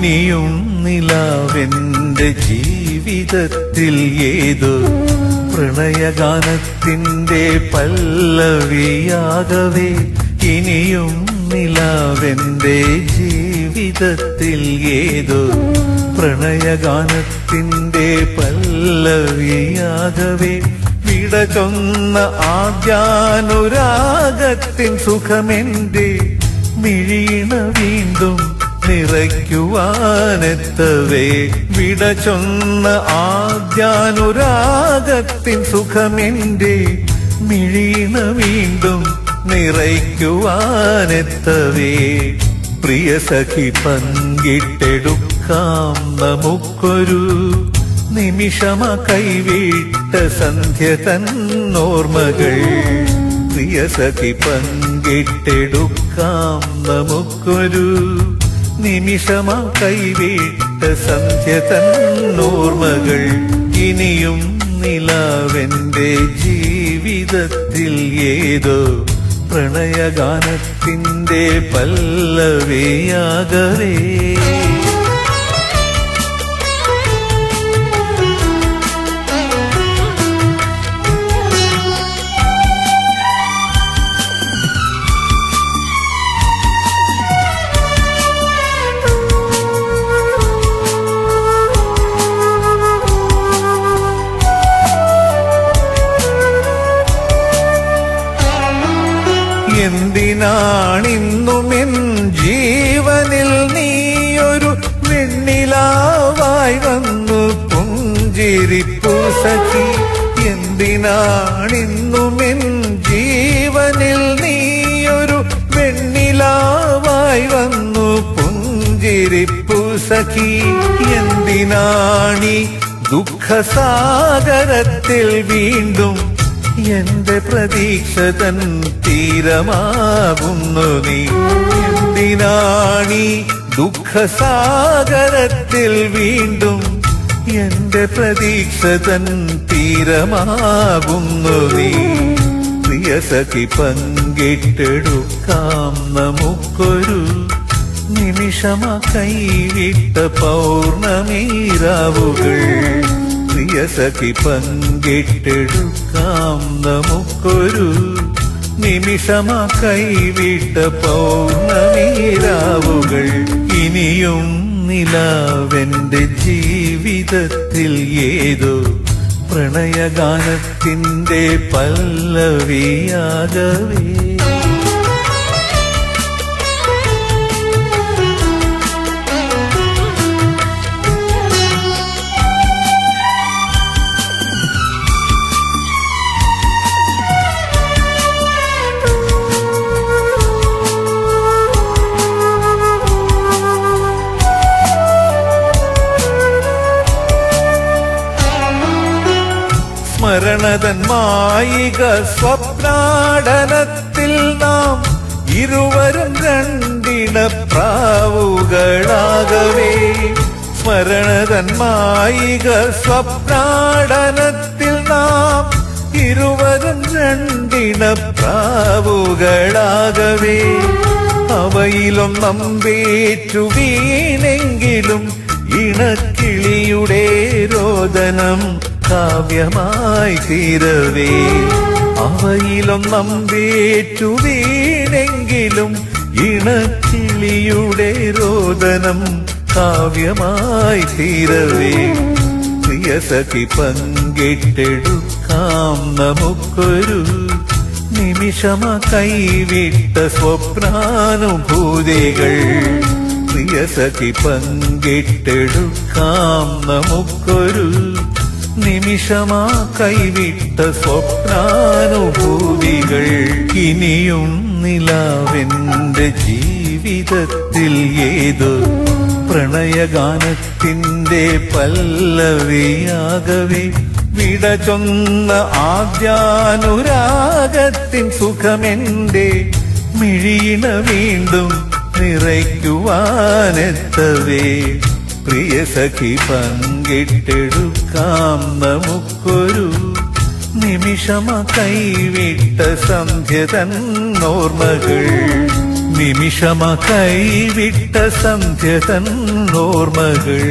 ഇനിയും നിലാവെന്റെ ജീവിതത്തിൽ ഏതോ പ്രണയഗാനത്തിന്റെ പല്ലവിയാകവേ. ഇനിയും നിലാവെന്റെ ജീവിതത്തിൽ ഏതോ പ്രണയഗാനത്തിന്റെ പല്ലവിയാകവേ. വിടചൊന്ന ആദ്യാനുരാഗത്തിൻ സുഖമെന്റെ മിഴിയിണ വീണ്ടും നിറയ്ക്കുവാനെത്തവേ. വിടചൊന്ന ആദ്യാനുരാഗത്തിൻ സുഖമെന്റെ മിഴിയിണ വീണ്ടും നിറയ്ക്കുവാനെത്തവേ. പ്രിയ സഖി പങ്കിട്ടെടുക്കാം നമുക്കൊരു നിമിഷമ കൈവിട്ട സന്ധ്യ തന്നോർമ്മകൾ. പ്രിയ സഖി പങ്കിട്ടെടുക്കാം നമുക്കൊരു നിമിഷമ കൈവിട്ട സന്ധ്യ തന്നോർമ്മകൾ. ഇനിയും നിലാവെന്റെ ജീവിതത്തിൽ ഏതോ പ്രണയഗാനത്തിന്റെ പല്ലവിയാകവേ. എന്തിനാണിന്നുമെൻ ജീവനിൽ നീയൊരു വെണ്ണിലാവായി വന്നു പുഞ്ചിരിപ്പു സഖി. എന്തിനാണിന്നുമെൻ ജീവനിൽ നീയൊരു വെണ്ണിലാവായി വന്നു പുഞ്ചിരിപ്പു സഖി. എന്തിനാണി ദുഃഖസാഗരത്തിൽ വീണ്ടും എന്റെ പ്രതീക്ഷ തൻ തീരമാകുന്നു നീ. എന്തിനാണി ദുഃഖസാഗരത്തിൽ വീണ്ടും എന്റെ പ്രതീക്ഷ തൻ തീരമാകുന്നു നീ. പ്രിയ സഖി പങ്കിട്ടെടുക്കാം നമുക്കൊരു നിമിഷമ കൈവിട്ട പൗർണമീരാവുകൾ. പ്രിയ സഖി പങ്കിട്ടെടുക്കാം നമുക്കൊരു നിമിഷമ കൈവിട്ട പൗർണമീരാവുകൾ. ഇനിയും നിലാവെന്റെ ജീവിതത്തിൽ ഏതോ പ്രണയഗാനത്തിന്റെ പല്ലവിയാകവേ. സ്മരണതൻ മായിക സ്വപ്നാടനത്തിൽ നാം ഇരുവരും രണ്ടിണപ്രാവുകളാകവേ. സ്മരണതൻ മായിക സ്വപ്നാടനത്തിൽ നാം ഇരുവരും രണ്ടിണപ്രാവുകളാകവേ. അവയിലൊന്നമ്പേറ്റു വീണെങ്കിലും ഇണക്കിളിയുടെ രോദനം കാവ്യമായി തീരവേ. അവയിലൊന്നമ്പേറ്റു വീണെങ്കിലും ഇണക്കിളിയുടെ രോദനം കാവ്യമായി തീരവേ. പ്രിയ സഖി പങ്കിട്ടെടുക്കാം നമുക്കൊരു നിമിഷമ കൈവിട്ട സ്വപ്നാനുഭൂതികൾ. പ്രിയ സഖി പങ്കിട്ടെടുക്കാം നമുക്കൊരു നിമിഷമാ കൈവിട്ട സ്വപ്നാനുഭൂതികൾ. ഇനിയും നിലാവെന്റെ ജീവിതത്തിൽ ഏതോ പ്രണയഗാനത്തിന്റെ പല്ലവിയാകവേ. വിടചൊന്ന ആദ്യാനുരാഗത്തിൻ സുഖമെന്റെ മിഴിയിണ വീണ്ടും നിറയ്ക്കുവാനെത്തവേ. പ്രിയ സഖി പങ്കിട്ടെടുക്കാം നമുക്കൊരു നിമിഷമ കൈവിട്ട സന്ധ്യ തന്നോർമ്മകൾ. നിമിഷമ കൈവിട്ട സന്ധ്യ തന്നോർമ്മകൾ